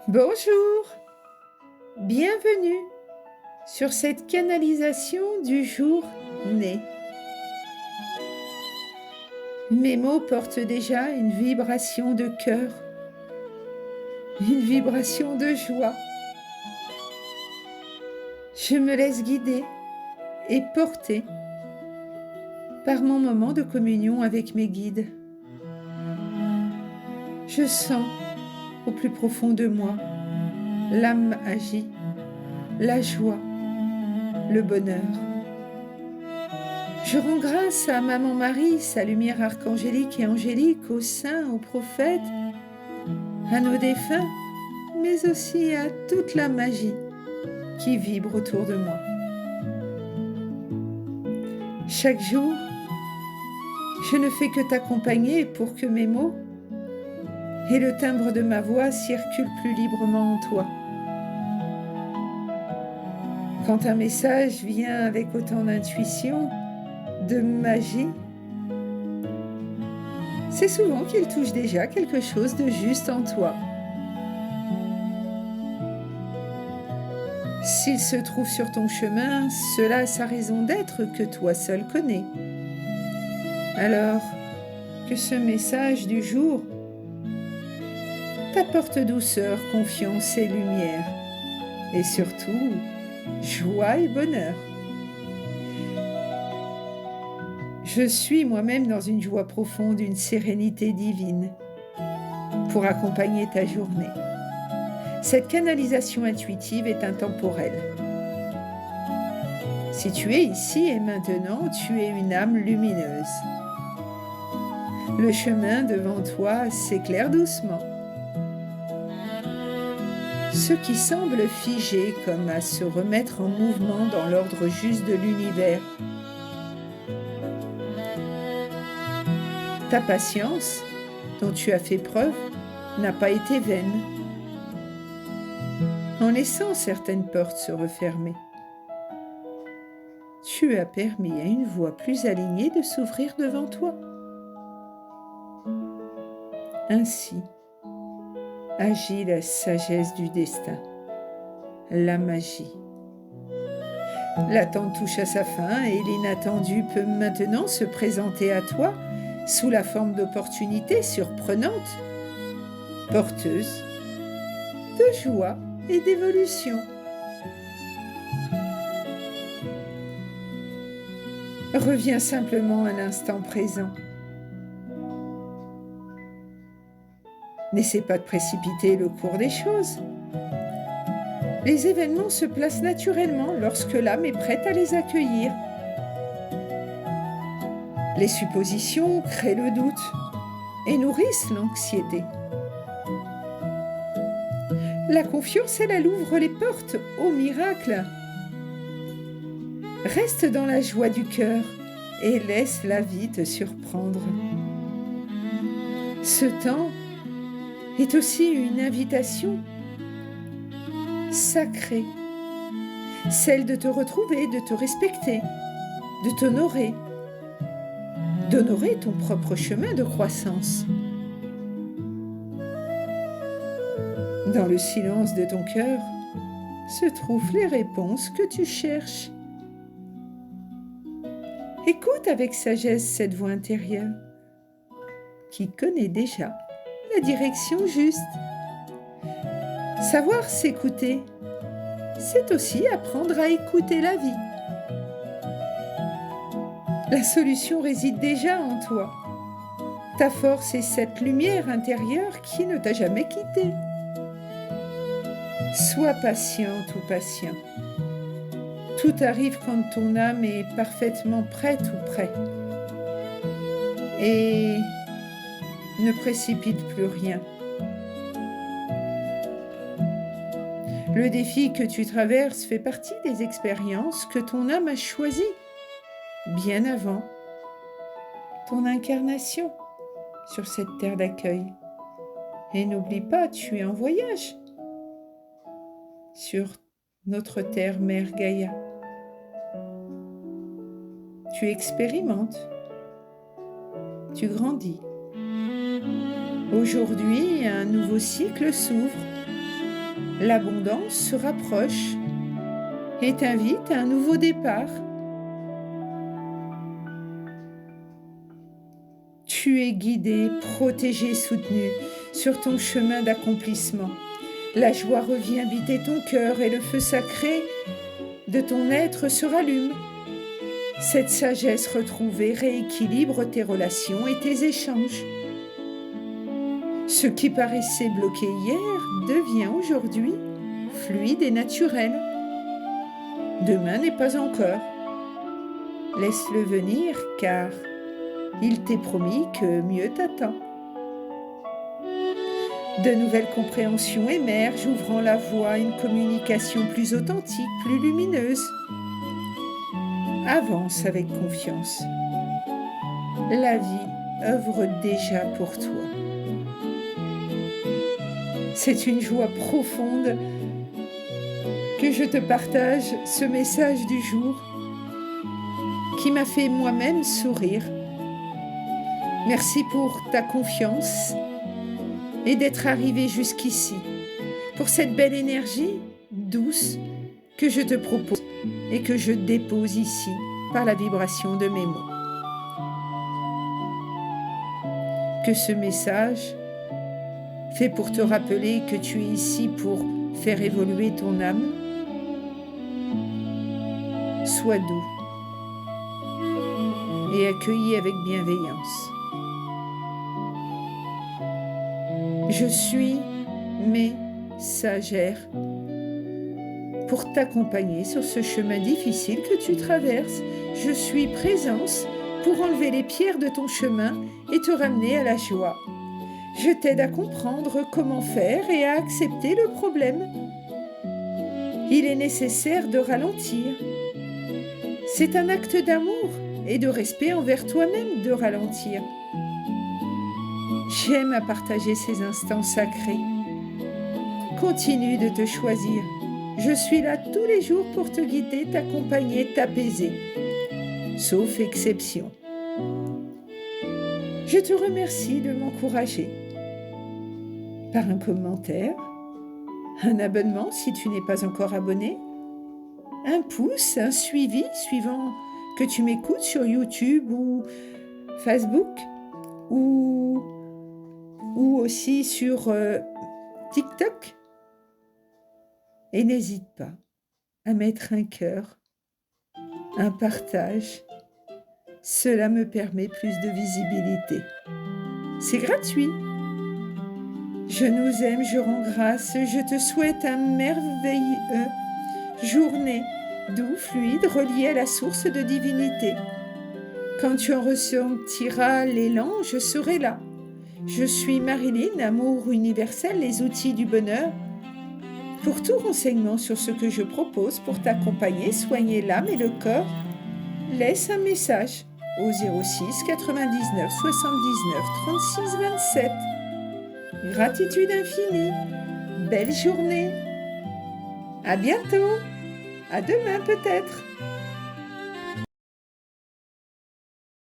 Bonjour, bienvenue sur cette canalisation du jour né. Mes mots portent déjà une vibration de cœur, une vibration de joie. Je me laisse guider et porter par mon moment de communion avec mes guides. Je sens au plus profond de moi l'âme agit, la joie, le bonheur. Je rends grâce à Maman Marie, sa lumière archangélique et angélique, aux saints, aux prophètes, à nos défunts, mais aussi à toute la magie qui vibre autour de moi. Chaque jour, je ne fais que t'accompagner pour que mes mots et le timbre de ma voix circulent plus librement en toi. Quand un message vient avec autant d'intuition, de magie, c'est souvent qu'il touche déjà quelque chose de juste en toi. S'il se trouve sur ton chemin, cela a sa raison d'être que toi seul connais. Alors que ce message du jour t'apporte douceur, confiance et lumière, et surtout joie et bonheur. Je suis moi-même dans une joie profonde, une sérénité divine pour accompagner ta journée. Cette canalisation intuitive est intemporelle. Si tu es ici et maintenant, tu es une âme lumineuse. Le chemin devant toi s'éclaire doucement. Ce qui semble figé comme à se remettre en mouvement dans l'ordre juste de l'univers. Ta patience, dont tu as fait preuve, n'a pas été vaine, en laissant certaines portes se refermer. Tu as permis à une voie plus alignée de s'ouvrir devant toi. Ainsi agit la sagesse du destin, la magie. L'attente touche à sa fin et l'inattendu peut maintenant se présenter à toi sous la forme d'opportunités surprenantes, porteuses de joie et d'évolution. Reviens simplement à l'instant présent. N'essaie pas de précipiter le cours des choses. Les événements se placent naturellement lorsque l'âme est prête à les accueillir. Les suppositions créent le doute et nourrissent l'anxiété. La confiance, elle ouvre les portes au miracle. Reste dans la joie du cœur et laisse la vie te surprendre. Ce temps est aussi une invitation sacrée, celle de te retrouver, de te respecter, de t'honorer, d'honorer ton propre chemin de croissance. Dans le silence de ton cœur se trouvent les réponses que tu cherches. Écoute avec sagesse cette voix intérieure qui connaît déjà la direction juste. Savoir s'écouter, c'est aussi apprendre à écouter la vie. La solution réside déjà en toi. Ta force est cette lumière intérieure qui ne t'a jamais quitté. Sois patiente ou patient. Tout arrive quand ton âme est parfaitement prête ou prêt. Et ne précipite plus rien. Le défi que tu traverses fait partie des expériences que ton âme a choisies bien avant ton incarnation sur cette terre d'accueil. Et n'oublie pas, tu es en voyage sur notre terre-mère Gaïa. Tu expérimentes, tu grandis. Aujourd'hui, un nouveau cycle s'ouvre L'abondance se rapproche et t'invite à un nouveau départ. Tu es guidé, protégé, soutenu sur ton chemin d'accomplissement. La joie revient habiter ton cœur et le feu sacré de ton être se rallume. Cette sagesse retrouvée rééquilibre tes relations et tes échanges. Ce qui paraissait bloqué hier devient aujourd'hui fluide et naturel. Demain n'est pas encore. Laisse-le venir car il t'est promis que mieux t'attend. De nouvelles compréhensions émergent, ouvrant la voie à une communication plus authentique, plus lumineuse. Avance avec confiance. La vie œuvre déjà pour toi. C'est une joie profonde que je te partage ce message du jour qui m'a fait moi-même sourire. Merci pour ta confiance et d'être arrivé jusqu'ici, pour cette belle énergie douce que je te propose et que je dépose ici par la vibration de mes mots. Que ce message fait pour te rappeler que tu es ici pour faire évoluer ton âme. Sois doux et accueilli avec bienveillance. Je suis messagère pour t'accompagner sur ce chemin difficile que tu traverses. Je suis présence pour enlever les pierres de ton chemin et te ramener à la joie. Je t'aide à comprendre comment faire et à accepter le problème. Il est nécessaire de ralentir. C'est un acte d'amour et de respect envers toi-même de ralentir. J'aime à partager ces instants sacrés. Continue de te choisir. Je suis là tous les jours pour te guider, t'accompagner, t'apaiser. Sauf exception. Je te remercie de m'encourager par un commentaire, un abonnement si tu n'es pas encore abonné, un pouce, un suivi suivant que tu m'écoutes sur YouTube ou Facebook ou aussi sur TikTok. Et n'hésite pas à mettre un cœur, un partage. Cela me permet plus de visibilité. C'est gratuit. Je nous aime, je rends grâce. Je te souhaite un merveilleux journée doux, fluide, relié à la source de divinité. Quand tu en ressentiras l'élan, je serai là. Je suis Marilyn, amour universel, les outils du bonheur. Pour tout renseignement sur ce que je propose pour t'accompagner, soigner l'âme et le corps, laisse un message au 06 99 79 36 27. Gratitude infinie. Belle journée. À bientôt. À demain peut-être.